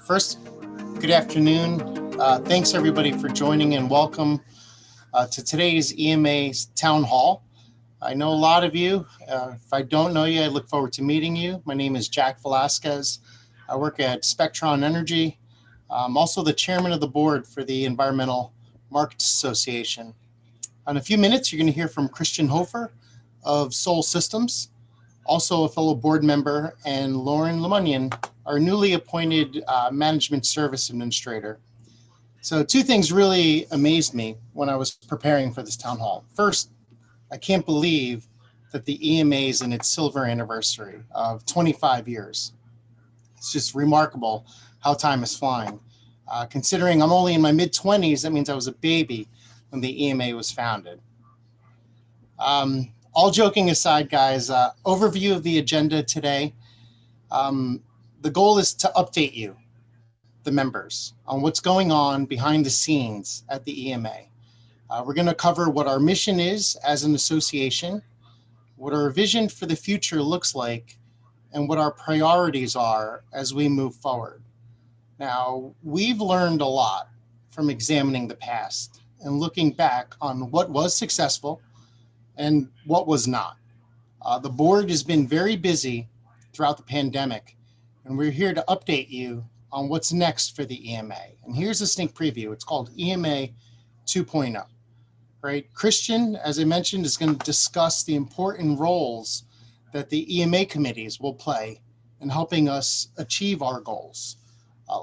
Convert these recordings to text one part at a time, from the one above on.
First, good afternoon. Thanks everybody for joining and welcome to today's EMA Town Hall. I know a lot of you. If I don't know you, I look forward to meeting you. My name is Jack Velasquez. I work at Spectron Energy. I'm also the chairman of the board for the Environmental Markets Association. In a few minutes, you're going to hear from Christian Hofer of Sol Systems, also a fellow board member, and Lauren Lemunian, our newly appointed management service administrator. So two things really amazed me when I was preparing for this town hall. First, I can't believe that the EMA is in its silver anniversary of 25 years. It's just remarkable how time is flying. Considering I'm only in my mid-20s, that means I was a baby when the EMA was founded. All joking aside, guys, overview of the agenda today. The goal is to update you, the members, on what's going on behind the scenes at the EMA. We're going to cover what our mission is as an association, what our vision for the future looks like, and what our priorities are as we move forward. Now, we've learned a lot from examining the past and looking back on what was successful and what was not. The board has been very busy throughout the pandemic, and we're here to update you on what's next for the EMA. And here's a sneak preview. It's called EMA 2.0, right? Christian, as I mentioned, is going to discuss the important roles that the EMA committees will play in helping us achieve our goals.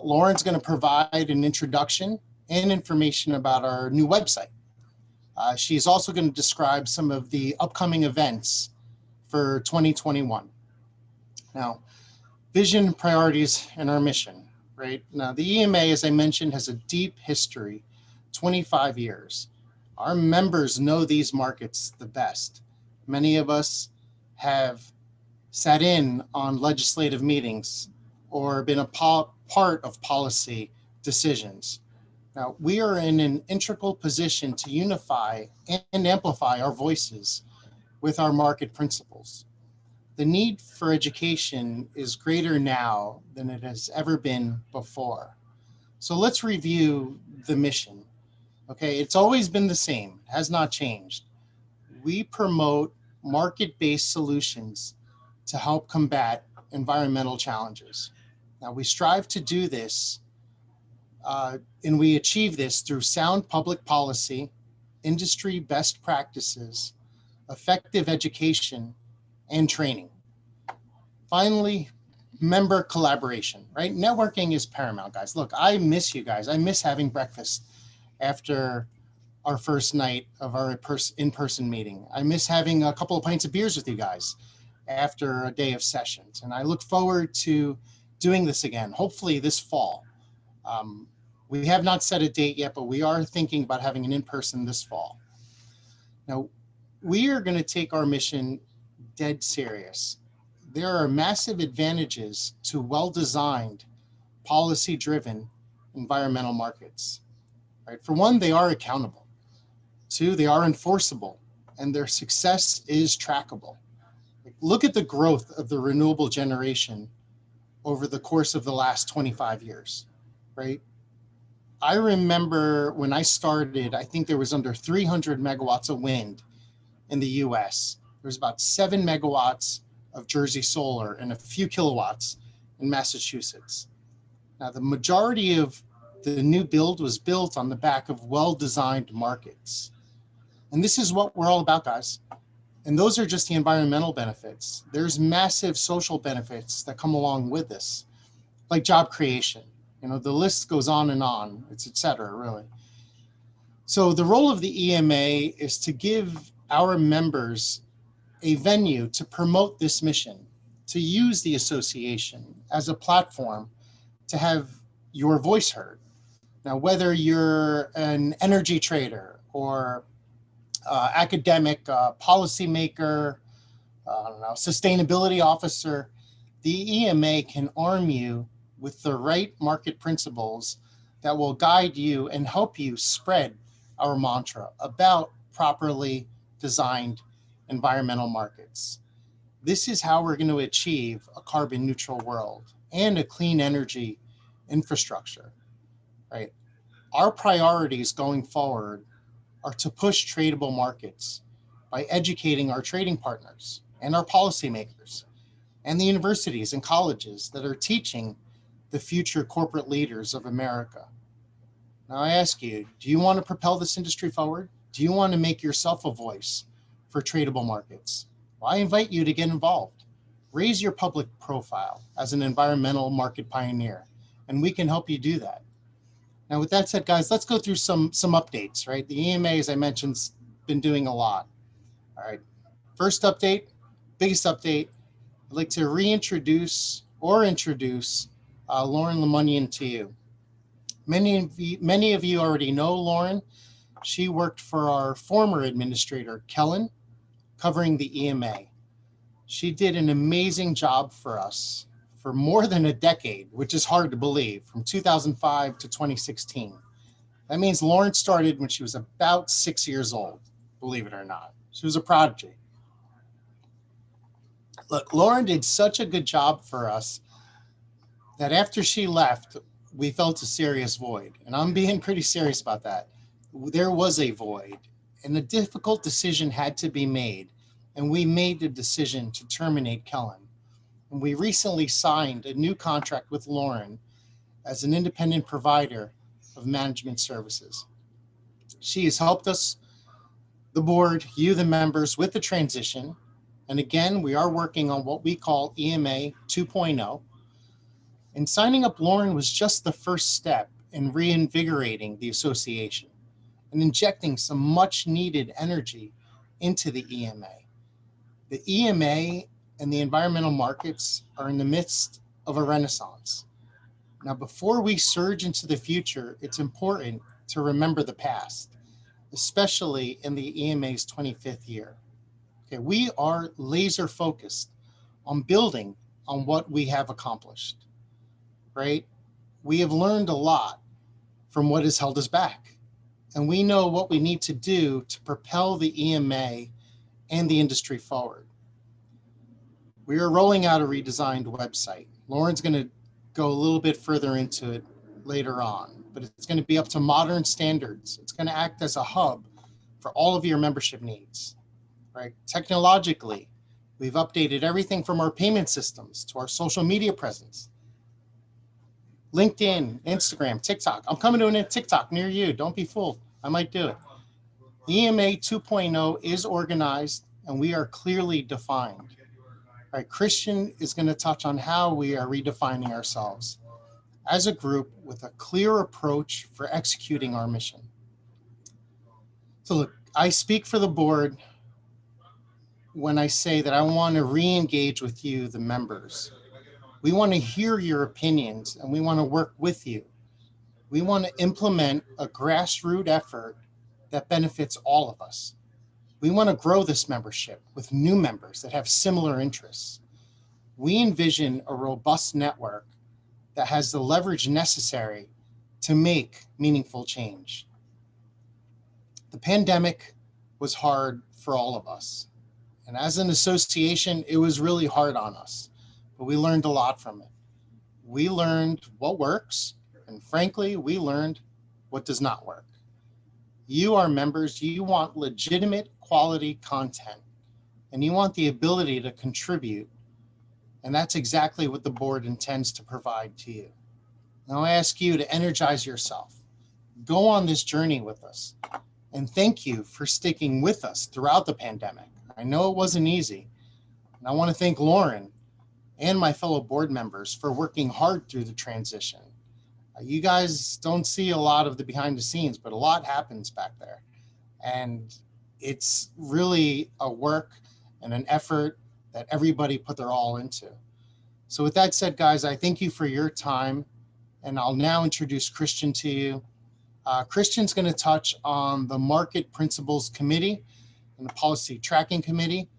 Lauren's going to provide an introduction and information about our new website. She's also going to describe some of the upcoming events for 2021. Now, vision, priorities, and our mission, right? Now, the EMA, as I mentioned, has a deep history, 25 years. Our members know these markets the best. Many of us have sat in on legislative meetings or been a part of policy decisions. Now, we are in an integral position to unify and amplify our voices with our market principles. The need for education is greater now than it has ever been before. So let's review the mission. Okay, it's always been the same, it has not changed. We promote market-based solutions to help combat environmental challenges. Now, we strive to do this and we achieve this through sound public policy, industry best practices, effective education, and training. Finally, member collaboration, right? Networking is paramount, guys. Look, I miss you guys. I miss having breakfast after our first night of our in-person meeting. I miss having a couple of pints of beers with you guys after a day of sessions. And I look forward to doing this again, hopefully this fall. We have not set a date yet, but we are thinking about having an in-person this fall. Now, we are going to take our mission dead serious. There are massive advantages to well-designed, policy-driven environmental markets. Right? For one, they are accountable. Two, they are enforceable, and their success is trackable. Look at the growth of the renewable generation over the course of the last 25 years, right? I remember when I started, I think there was under 300 megawatts of wind in the US. There was about 7 megawatts of Jersey Solar and a few kilowatts in Massachusetts. Now, the majority of the new build was built on the back of well-designed markets. And this is what we're all about, guys. And those are just the environmental benefits. There's massive social benefits that come along with this, like job creation. You know, the list goes on, it's et cetera, really. So the role of the EMA is to give our members a venue to promote this mission, to use the association as a platform to have your voice heard. Now, whether you're an energy trader or academic, policymaker, sustainability officer, the EMA can arm you with the right market principles that will guide you and help you spread our mantra about properly designed environmental markets. This is how we're going to achieve a carbon neutral world and a clean energy infrastructure, right? Our priorities going forward are to push tradable markets by educating our trading partners and our policymakers and the universities and colleges that are teaching the future corporate leaders of America. Now I ask you, do you want to propel this industry forward? Do you want to make yourself a voice for tradable markets? Well, I invite you to get involved. Raise your public profile as an environmental market pioneer, and we can help you do that. Now, with that said, guys, let's go through some updates, right? The EMA, as I mentioned, has been doing a lot. All right, first update, biggest update, I'd like to reintroduce or introduce Lauren Lemunian to you. Many of you already know Lauren. She worked for our former administrator, Kellen, covering the EMA. She did an amazing job for us for more than a decade, which is hard to believe, from 2005 to 2016. That means Lauren started when she was about 6 years old, believe it or not. She was a prodigy. Look, Lauren did such a good job for us that after she left, we felt a serious void. And I'm being pretty serious about that. There was a void, and a difficult decision had to be made. And we made the decision to terminate Kellen. And we recently signed a new contract with Lauren as an independent provider of management services. She has helped us, the board, you, the members, with the transition. And again, we are working on what we call EMA 2.0. And signing up Lauren was just the first step in reinvigorating the association and injecting some much needed energy into the EMA. The EMA and the environmental markets are in the midst of a renaissance. Now, before we surge into the future, it's important to remember the past, especially in the EMA's 25th year. Okay, we are laser focused on building on what we have accomplished, right? We have learned a lot from what has held us back, and we know what we need to do to propel the EMA and the industry forward. We are rolling out a redesigned website. Lauren's going to go a little bit further into it later on, but it's going to be up to modern standards. It's going to act as a hub for all of your membership needs, right? Technologically, we've updated everything from our payment systems to our social media presence. LinkedIn, Instagram, TikTok. I'm coming to a TikTok near you. Don't be fooled. I might do it. EMA 2.0 is organized and we are clearly defined. All right, Christian is going to touch on how we are redefining ourselves as a group with a clear approach for executing our mission. So look, I speak for the board when I say that I want to re-engage with you, the members. We want to hear your opinions and we want to work with you. We want to implement a grassroots effort that benefits all of us. We want to grow this membership with new members that have similar interests. We envision a robust network that has the leverage necessary to make meaningful change. The pandemic was hard for all of us. And as an association, it was really hard on us, but we learned a lot from it. We learned what works, and frankly, we learned what does not work. You, our members, you want legitimate quality content, and you want the ability to contribute, and that's exactly what the board intends to provide to you. Now I ask you to energize yourself. Go on this journey with us, and thank you for sticking with us throughout the pandemic. I know it wasn't easy, and I want to thank Lauren and my fellow board members for working hard through the transition. You guys don't see a lot of the behind the scenes, but a lot happens back there. And it's really a work and an effort that everybody put their all into. So with that said, guys, I thank you for your time. And I'll now introduce Christian to you. Christian's going to touch on the Market Principles Committee and the Policy Tracking Committee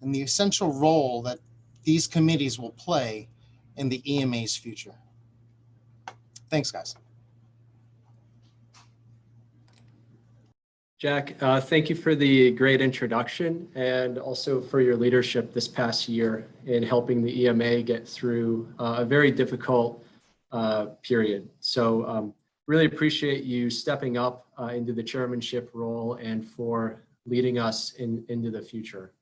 and the essential role that these committees will play in the EMA's future. Thanks, guys. Jack, thank you for the great introduction and also for your leadership this past year in helping the EMA get through a very difficult period. So really appreciate you stepping up into the chairmanship role and for leading us into the future.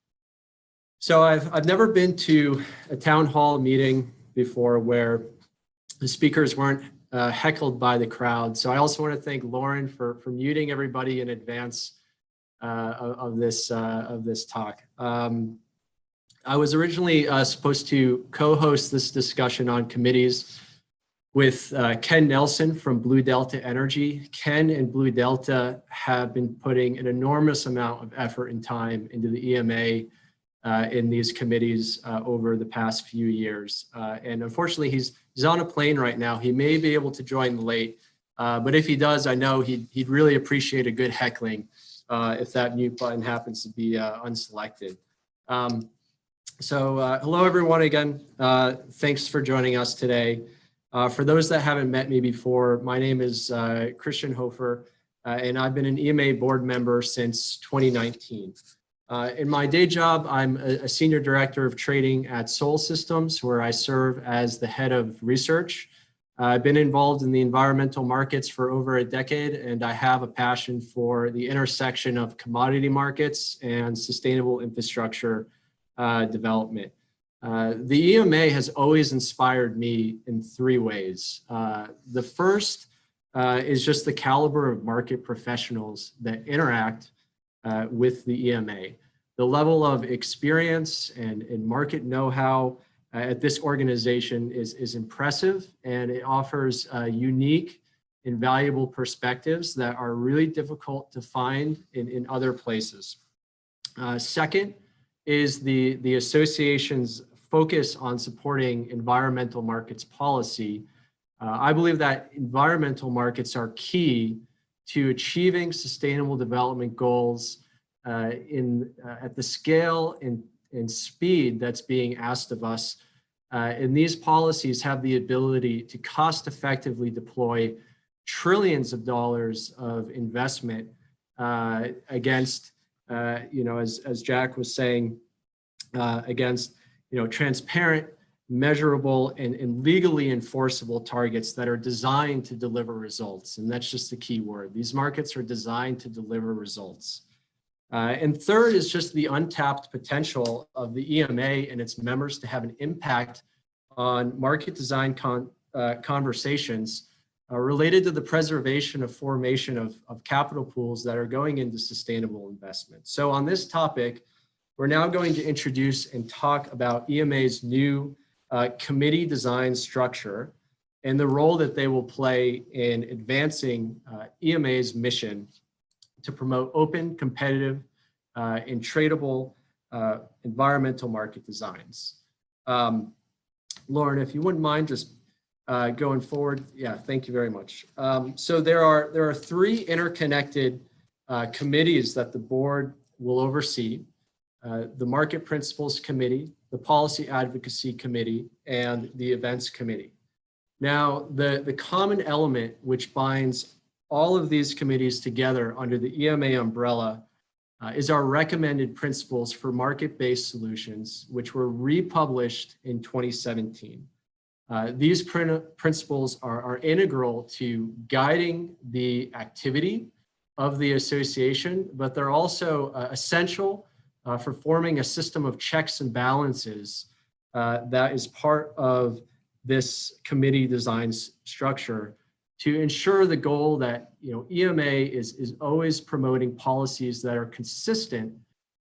So I've never been to a town hall meeting before where the speakers weren't heckled by the crowd. So I also want to thank Lauren for muting everybody in advance of this talk. I was originally supposed to co-host this discussion on committees with Ken Nelson from Blue Delta Energy. Ken and Blue Delta have been putting an enormous amount of effort and time into the EMA in these committees over the past few years. And unfortunately, he's on a plane right now. He may be able to join late, but if he does, I know he'd really appreciate a good heckling if that mute button happens to be unselected. So hello, everyone again. Thanks for joining us today. For those that haven't met me before, my name is Christian Hofer, and I've been an EMA board member since 2019. In my day job, I'm a senior director of trading at Sol Systems, where I serve as the head of research. I've been involved in the environmental markets for over a decade, and I have a passion for the intersection of commodity markets and sustainable infrastructure development. The EMA has always inspired me in three ways. The first is just the caliber of market professionals that interact with the EMA. The level of experience and market know-how at this organization is impressive, and it offers unique and valuable perspectives that are really difficult to find in other places. Second is the association's focus on supporting environmental markets policy. I believe that environmental markets are key to achieving sustainable development goals at the scale and speed that's being asked of us. And these policies have the ability to cost effectively deploy trillions of dollars of investment against, as Jack was saying, against, transparent, measurable, and legally enforceable targets that are designed to deliver results. And that's just the key word. These markets are designed to deliver results. And third is just the untapped potential of the EMA and its members to have an impact on market design conversations related to the preservation of formation of capital pools that are going into sustainable investment. So on this topic, we're now going to introduce and talk about EMA's new committee design structure and the role that they will play in advancing EMA's mission to promote open, competitive, and tradable environmental market designs. Lauren, if you wouldn't mind just going forward. Yeah, thank you very much. So there are three interconnected committees that the board will oversee: the Market Principles Committee, the Policy Advocacy Committee, and the Events Committee. Now, the common element which binds all of these committees together under the EMA umbrella is our recommended principles for market-based solutions, which were republished in 2017. These principles are integral to guiding the activity of the association, but they're also essential for forming a system of checks and balances that is part of this committee design structure to ensure the goal that EMA is always promoting policies that are consistent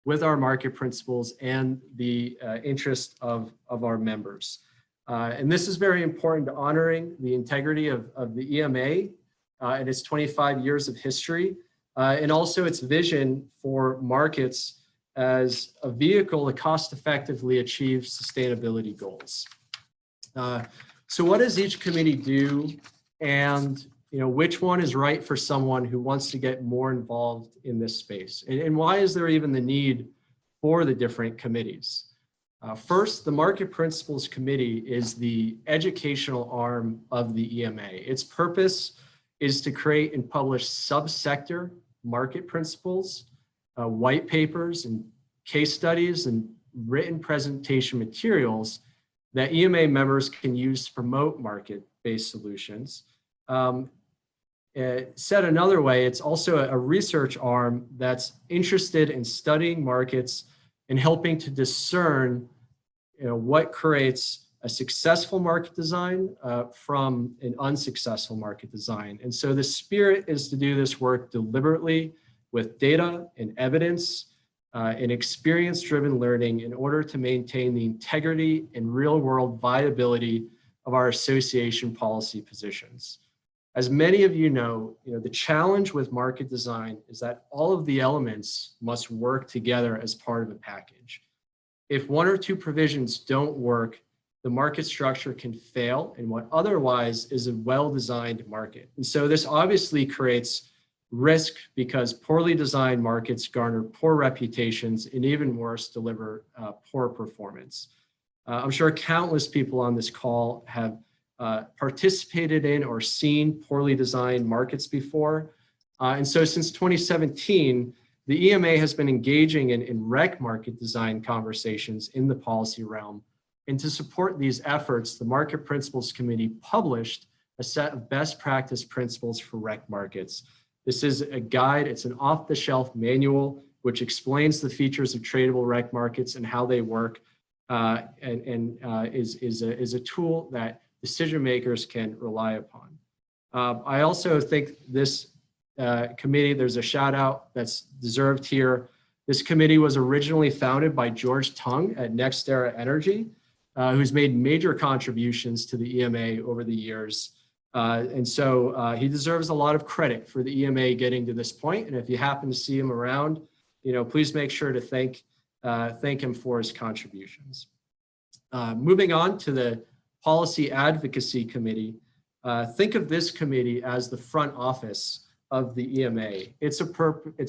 with our market principles and the interest of our members. And this is very important to honoring the integrity of the EMA and its 25 years of history, and also its vision for markets as a vehicle to cost effectively achieve sustainability goals. So what does each committee do, and which one is right for someone who wants to get more involved in this space? And why is there even the need for the different committees? First, the Market Principles Committee is the educational arm of the EMA. Its purpose is to create and publish subsector market principles, white papers and case studies and written presentation materials that EMA members can use to promote market market-based solutions. Said another way, it's also a research arm that's interested in studying markets and helping to discern, what creates a successful market design from an unsuccessful market design. And so the spirit is to do this work deliberately with data and evidence and experience-driven learning in order to maintain the integrity and real-world viability of our association policy positions. As many of you know, the challenge with market design is that all of the elements must work together as part of a package. If one or two provisions don't work, the market structure can fail in what otherwise is a well-designed market. And so this obviously creates risk because poorly designed markets garner poor reputations and even worse, deliver poor performance. I'm sure countless people on this call have participated in or seen poorly designed markets before. And so since 2017, the EMA has been engaging in rec market design conversations in the policy realm. And to support these efforts, the Market Principles Committee published a set of best practice principles for rec markets. This is a guide, it's an off-the-shelf manual which explains the features of tradable rec markets and how they work, is a tool that decision makers can rely upon. I also think this committee, there's a shout out that's deserved here. This committee was originally founded by George Tung at NextEra Energy, who's made major contributions to the EMA over the years. And so he deserves a lot of credit for the EMA getting to this point. And if you happen to see him around, please make sure to thank him for his contributions. Moving on to the Policy Advocacy Committee, think of this committee as the front office of the EMA. Its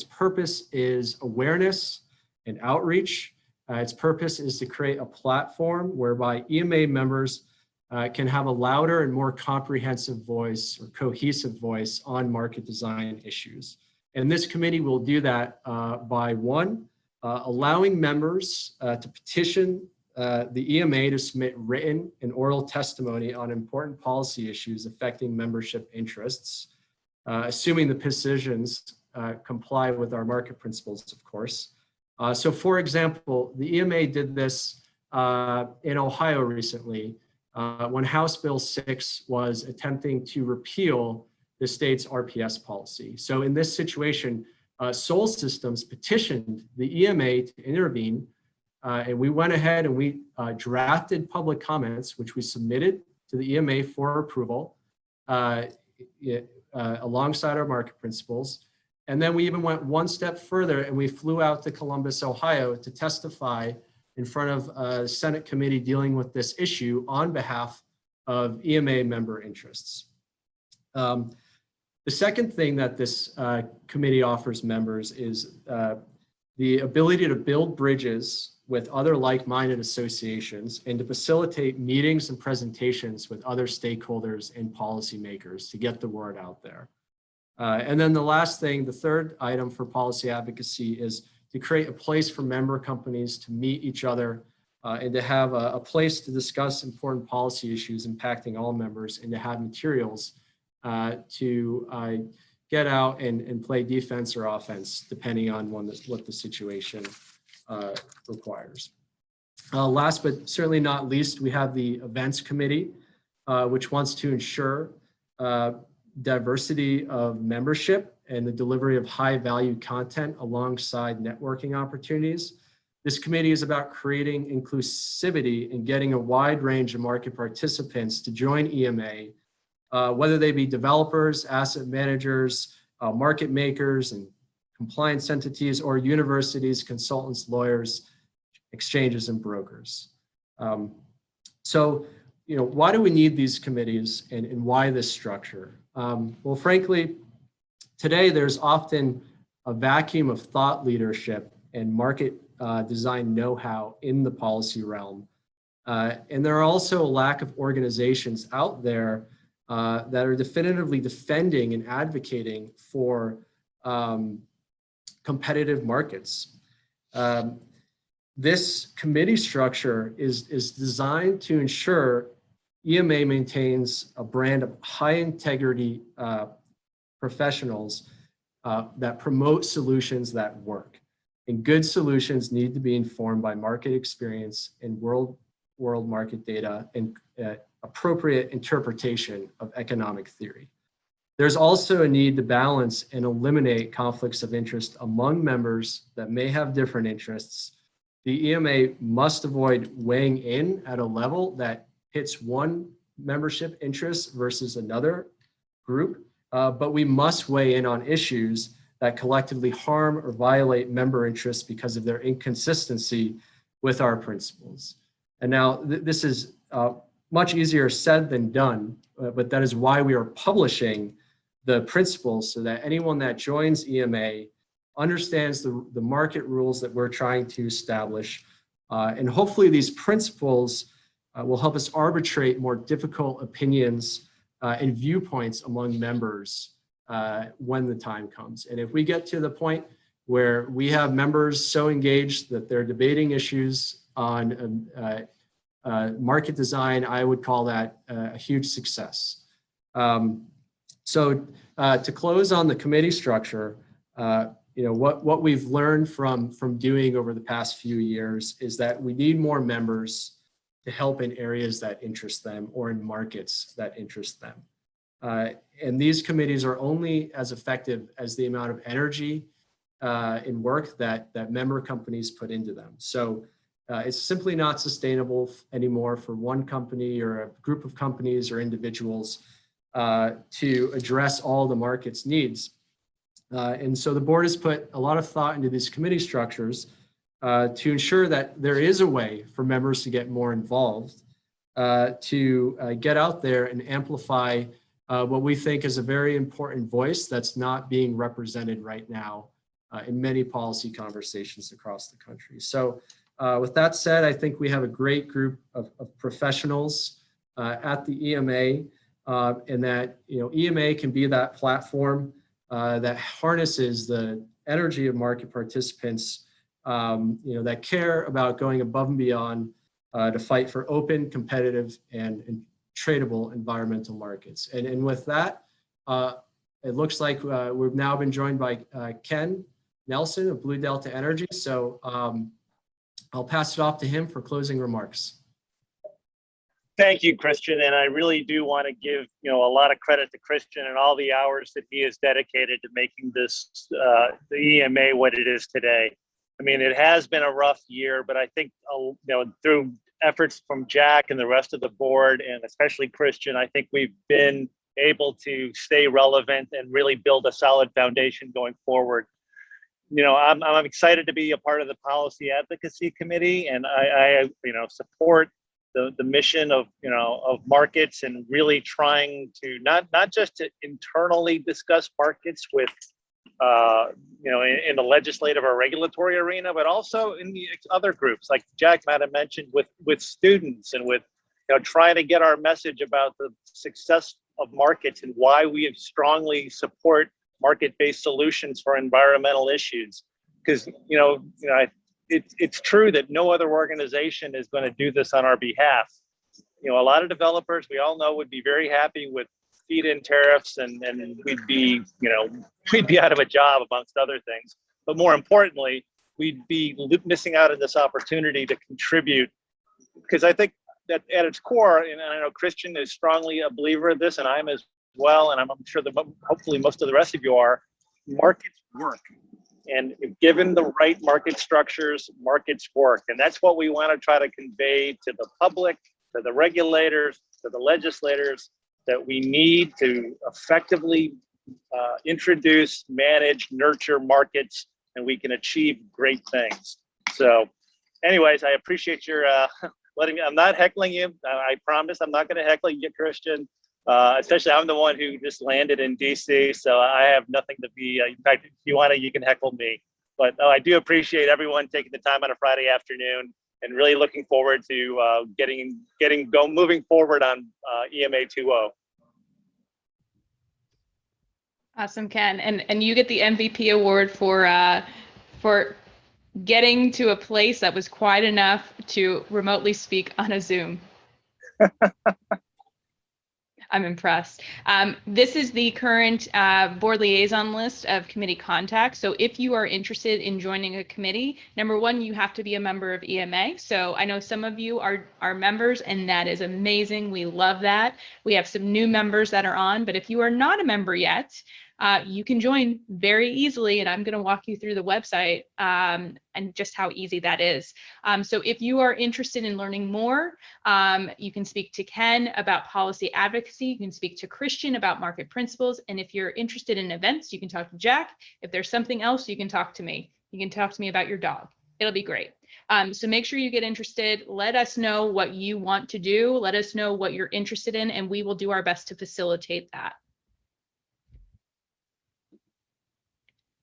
purpose is awareness and outreach. Its purpose is to create a platform whereby EMA members can have a louder and more comprehensive voice or cohesive voice on market design issues. And this committee will do that by one, allowing members to petition the EMA to submit written and oral testimony on important policy issues affecting membership interests, assuming the petitions comply with our market principles, of course. So for example, the EMA did this in Ohio recently when House Bill 6 was attempting to repeal the state's RPS policy. So in this situation, Sol Systems petitioned the EMA to intervene, and we went ahead and we drafted public comments, which we submitted to the EMA for approval alongside our market principles. And then we even went one step further and we flew out to Columbus, Ohio to testify in front of a Senate committee dealing with this issue on behalf of EMA member interests. The second thing that this committee offers members is the ability to build bridges with other like-minded associations and to facilitate meetings and presentations with other stakeholders and policymakers to get the word out there. And then the last thing, the third item for policy advocacy is to create a place for member companies to meet each other and to have a place to discuss important policy issues impacting all members and to have materials to get out and play defense or offense, depending on what the situation requires. Last but certainly not least, we have the events committee, which wants to ensure diversity of membership and the delivery of high value content alongside networking opportunities. This committee is about creating inclusivity and getting a wide range of market participants to join EMA, whether they be developers, asset managers, market makers, and compliance entities, or universities, consultants, lawyers, exchanges, and brokers. So, why do we need these committees and why this structure? Well, frankly, today there's often a vacuum of thought leadership and market design know-how in the policy realm. And there are also a lack of organizations out there that are definitively defending and advocating for competitive markets. This committee structure is designed to ensure EMA maintains a brand of high integrity professionals that promote solutions that work. And good solutions need to be informed by market experience and world market data and appropriate interpretation of economic theory. There's also a need to balance and eliminate conflicts of interest among members that may have different interests. The EMA must avoid weighing in at a level that hits one membership interest versus another group, but we must weigh in on issues that collectively harm or violate member interests because of their inconsistency with our principles. And now this is much easier said than done, but that is why we are publishing the principles so that anyone that joins EMA understands the market rules that we're trying to establish. And hopefully these principles will help us arbitrate more difficult opinions and viewpoints among members when the time comes. And if we get to the point where we have members so engaged that they're debating issues on market design, I would call that a huge success. So to close on the committee structure, what we've learned from doing over the past few years is that we need more members to help in areas that interest them or in markets that interest them. And these committees are only as effective as the amount of energy and work that member companies put into them. So it's simply not sustainable anymore for one company or a group of companies or individuals to address all the market's needs. And so the board has put a lot of thought into these committee structures to ensure that there is a way for members to get more involved, to get out there and amplify what we think is a very important voice that's not being represented right now in many policy conversations across the country. So with that said, I think we have a great group of professionals at the EMA, and that EMA can be that platform that harnesses the energy of market participants that care about going above and beyond to fight for open, competitive, and tradable environmental markets. And with that, it looks like we've now been joined by Ken Nelson of Blue Delta Energy. So I'll pass it off to him for closing remarks. Thank you, Christian. And I really do want to give a lot of credit to Christian and all the hours that he has dedicated to making this the EMA what it is today. I mean, it has been a rough year, but I think through efforts from Jack and the rest of the board, and especially Christian, I think we've been able to stay relevant and really build a solid foundation going forward. I'm excited to be a part of the policy advocacy committee, and I support the mission of markets and really trying to not just to internally discuss markets with in the legislative or regulatory arena, but also in the other groups like Jack might have mentioned with students and with trying to get our message about the success of markets and why we strongly support market-based solutions for environmental issues. Because it's true that no other organization is going to do this on our behalf. A lot of developers, we all know, would be very happy with feed-in tariffs, and we'd be out of a job amongst other things. But more importantly, we'd be missing out on this opportunity to contribute, because I think that at its core, and I know Christian is strongly a believer of this, and I'm as well, and I'm sure that hopefully most of the rest of you are, markets work. And given the right market structures, markets work. And that's what we want to try to convey to the public, to the regulators, to the legislators, that we need to effectively introduce, manage, nurture markets, and we can achieve great things. So anyways, I appreciate your letting me, I'm not heckling you. I promise I'm not going to heckle you, Christian. Especially I'm the one who just landed in DC, so I have nothing to be, in fact, if you want to, you can heckle me. But I do appreciate everyone taking the time on a Friday afternoon, and really looking forward to moving forward on EMA 2.0. Awesome, Ken. And you get the MVP award for getting to a place that was quiet enough to remotely speak on a Zoom. I'm impressed. This is the current board liaison list of committee contacts. So if you are interested in joining a committee, number one, you have to be a member of EMA. So I know some of you are members, and that is amazing. We love that. We have some new members that are on, but if you are not a member yet, you can join very easily, and I'm going to walk you through the website and just how easy that is. So if you are interested in learning more, you can speak to Ken about policy advocacy. You can speak to Christian about market principles. And if you're interested in events, you can talk to Jack. If there's something else, you can talk to me. You can talk to me about your dog. It'll be great. So make sure you get interested. Let us know what you want to do. Let us know what you're interested in, and we will do our best to facilitate that.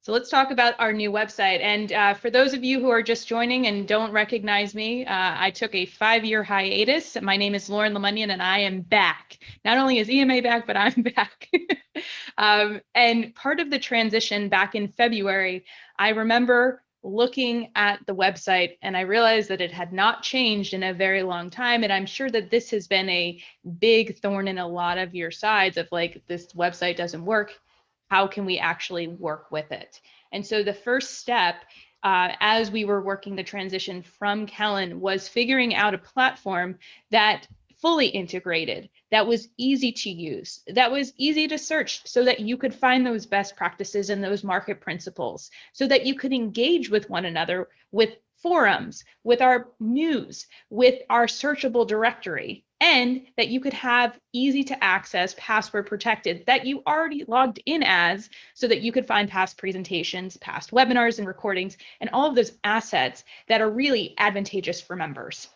So let's talk about our new website. And for those of you who are just joining and don't recognize me, I took a 5-year hiatus. My name is Lauren Lemunyan, and I am back. Not only is EMA back, but I'm back. And part of the transition back in February, I remember looking at the website and I realized that it had not changed in a very long time. And I'm sure that this has been a big thorn in a lot of your sides of like, this website doesn't work. How can we actually work with it? And so the first step, as we were working the transition from Kellen, was figuring out a platform that fully integrated, that was easy to use, that was easy to search so that you could find those best practices and those market principles, so that you could engage with one another with forums, with our news, with our searchable directory, and that you could have easy to access, password protected, that you already logged in as, so that you could find past presentations, past webinars and recordings, and all of those assets that are really advantageous for members.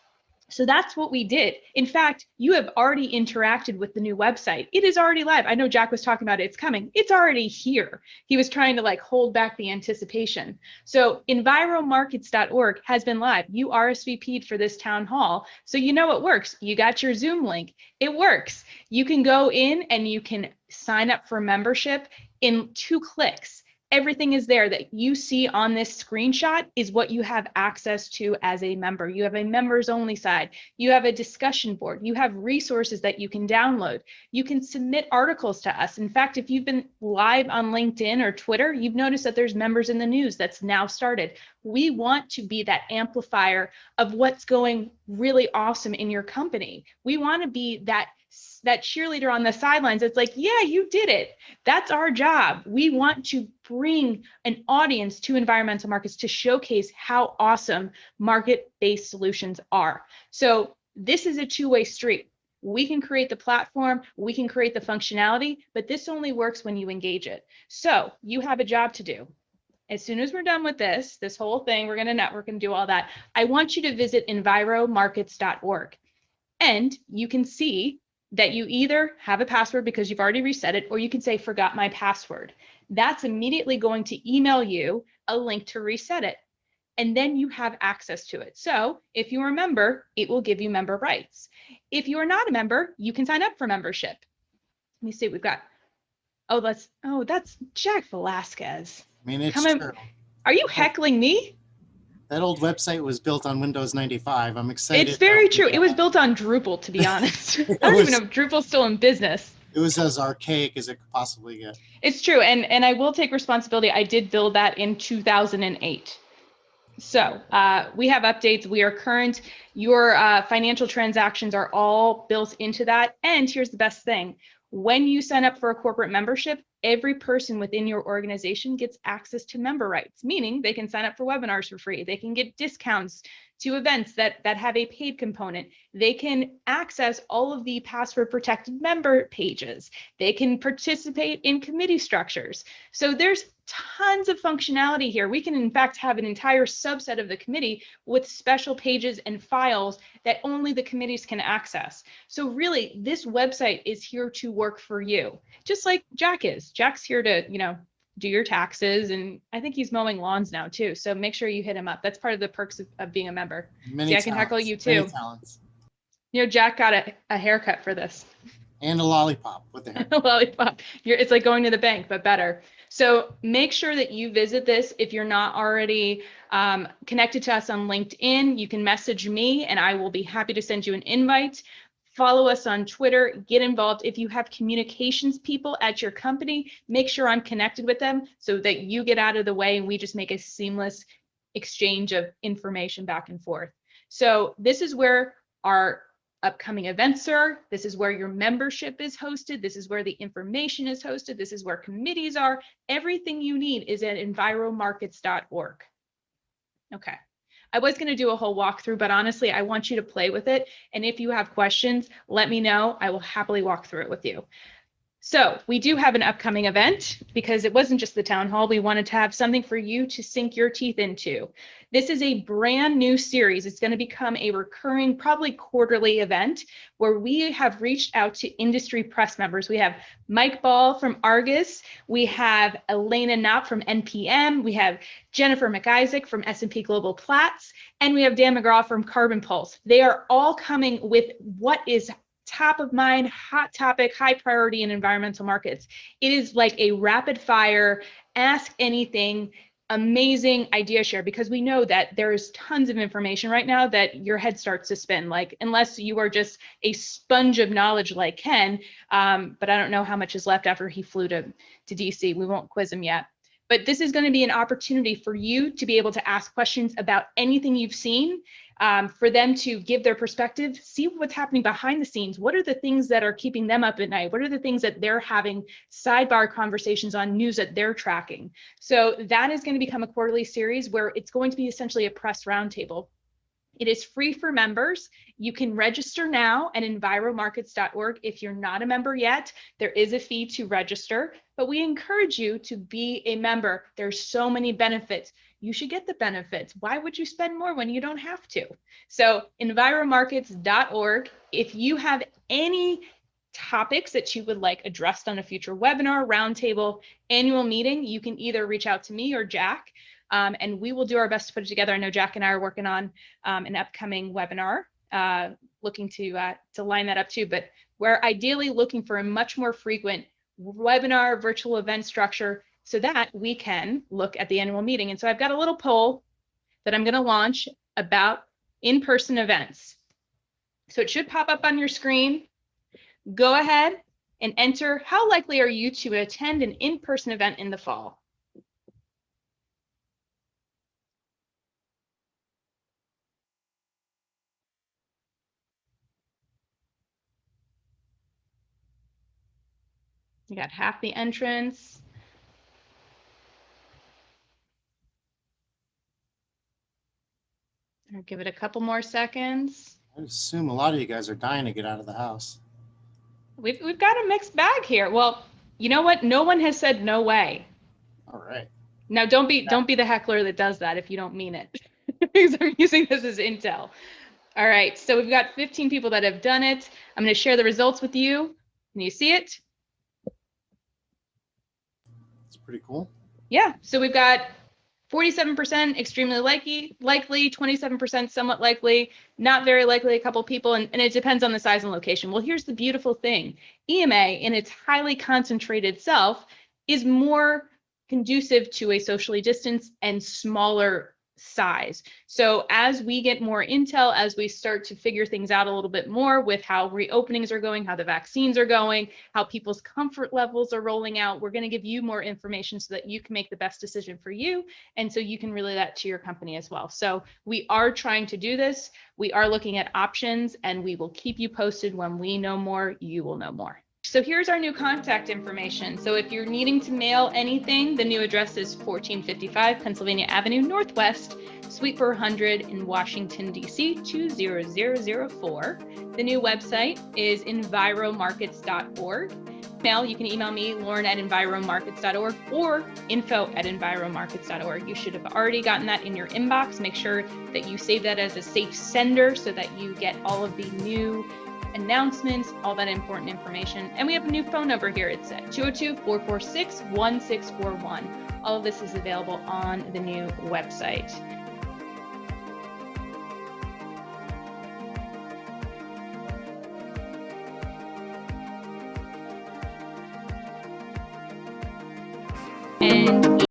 So that's what we did. In fact, you have already interacted with the new website. It is already live. I know Jack was talking about it. It's coming. It's already here. He was trying to like hold back the anticipation. So enviromarkets.org has been live. You RSVP'd for this town hall. So you know it works. You got your Zoom link. It works. You can go in and you can sign up for membership in 2 clicks. Everything is there that you see on this screenshot is what you have access to as a member. You have a members only side. You have a discussion board. You have resources that you can download. You can submit articles to us. In fact, if you've been live on LinkedIn or Twitter, you've noticed that there's members in the news that's now started. We want to be that amplifier of what's going really awesome in your company. We want to be that cheerleader on the sidelines. It's like, yeah, you did it. That's our job. We want to bring an audience to environmental markets to showcase how awesome market-based solutions are. So this is a two-way street. We can create the platform, we can create the functionality, but this only works when you engage it. So you have a job to do. As soon as we're done with this whole thing, we're going to network and do all that. I want you to visit enviromarkets.org, and you can see that you either have a password because you've already reset it, or you can say, forgot my password. That's immediately going to email you a link to reset it. And then you have access to it. So if you're a member, it will give you member rights. If you are not a member, you can sign up for membership. Let me see what we've got. Oh, that's Jack Velasquez. I mean, it's Come true. Are you heckling me? That old website was built on Windows 95. I'm excited. It's very true. It was built on Drupal, to be honest. I don't even know if Drupal's still in business. It was as archaic as it could possibly get. It's true. And I will take responsibility. I did build that in 2008. So we have updates. We are current. Your financial transactions are all built into that. And here's the best thing. When you sign up for a corporate membership, every person within your organization gets access to member rights, meaning they can sign up for webinars for free. They can get discounts to events that have a paid component. They can access all of the password protected member pages. They can participate in committee structures. So there's tons of functionality here. We can in fact have an entire subset of the committee with special pages and files that only the committees can access. So really, this website is here to work for you, just like Jack is. Jack's here to, do your taxes, and I think he's mowing lawns now too. So make sure you hit him up. That's part of the perks of being a member. See, I can heckle you too. Many talents. Jack got a haircut for this. And a lollipop with the hair. A lollipop. It's like going to the bank, but better. So make sure that you visit this. If you're not already connected to us on LinkedIn, you can message me and I will be happy to send you an invite. Follow us on Twitter, get involved. If you have communications people at your company, make sure I'm connected with them so that you get out of the way and we just make a seamless exchange of information back and forth. So this is where our upcoming events are. This is where your membership is hosted. This is where the information is hosted. This is where committees are. Everything you need is at enviromarkets.org. Okay. I was going to do a whole walkthrough, but honestly, I want you to play with it. And if you have questions, let me know. I will happily walk through it with you. So we do have an upcoming event because it wasn't just the town hall. We wanted to have something for you to sink your teeth into. This is a brand new series. It's going to become a recurring, probably quarterly event where we have reached out to industry press members. We have Mike Ball from Argus. We have Elena Knopp from NPM. We have Jennifer McIsaac from S&P Global Platts. And we have Dan McGraw from Carbon Pulse. They are all coming with what is top of mind, hot topic, high priority in environmental markets. It is like a rapid fire, ask anything, amazing idea share, because we know that there's tons of information right now that your head starts to spin, like unless you are just a sponge of knowledge like Ken, but I don't know how much is left after he flew to DC. We won't quiz him yet. But this is going to be an opportunity for you to be able to ask questions about anything you've seen, for them to give their perspective, see what's happening behind the scenes. What are the things that are keeping them up at night? What are the things that they're having sidebar conversations on, news that they're tracking? So that is going to become a quarterly series where it's going to be essentially a press roundtable. It is free for members. You can register now at enviromarkets.org. If you're not a member yet, there is a fee to register, but we encourage you to be a member. There's so many benefits. You should get the benefits. Why would you spend more when you don't have to? So enviromarkets.org. If you have any topics that you would like addressed on a future webinar, roundtable, annual meeting, you can either reach out to me or Jack. And we will do our best to put it together. I know Jack and I are working on an upcoming webinar, looking to line that up too. But we're ideally looking for a much more frequent webinar virtual event structure so that we can look at the annual meeting. And so I've got a little poll that I'm going to launch about in-person events. So it should pop up on your screen. Go ahead and enter. How likely are you to attend an in-person event in the fall? You got half the entrance. I'll give it a couple more seconds. I assume a lot of you guys are dying to get out of the house. We've got a mixed bag here. Well, you know what? No one has said no way. All right. Now don't be the heckler that does that if you don't mean it. Because I'm using this as intel. All right, so we've got 15 people that have done it. I'm going to share the results with you. Can you see it? It's pretty cool. Yeah, so we've got 47% extremely likely, 27% somewhat likely, not very likely, a couple people, and it depends on the size and location. Well, here's the beautiful thing. EMA, in its highly concentrated self, is more conducive to a socially distanced and smaller size. So as we get more intel, as we start to figure things out a little bit more with how reopenings are going, how the vaccines are going, how people's comfort levels are rolling out, we're going to give you more information so that you can make the best decision for you. And so you can relay that to your company as well. So we are trying to do this. We are looking at options, and we will keep you posted. When we know more, you will know more. So here's our new contact information. So if you're needing to mail anything, the new address is 1455 Pennsylvania Avenue Northwest, Suite 400 in Washington, D.C. 20004. The new website is enviromarkets.org. Mail, you can email me, lauren@enviromarkets.org, or info@enviromarkets.org. You should have already gotten that in your inbox. Make sure that you save that as a safe sender so that you get all of the new announcements, all that important information. And we have a new phone number here. It's at 202-446-1641. All of this is available on the new website.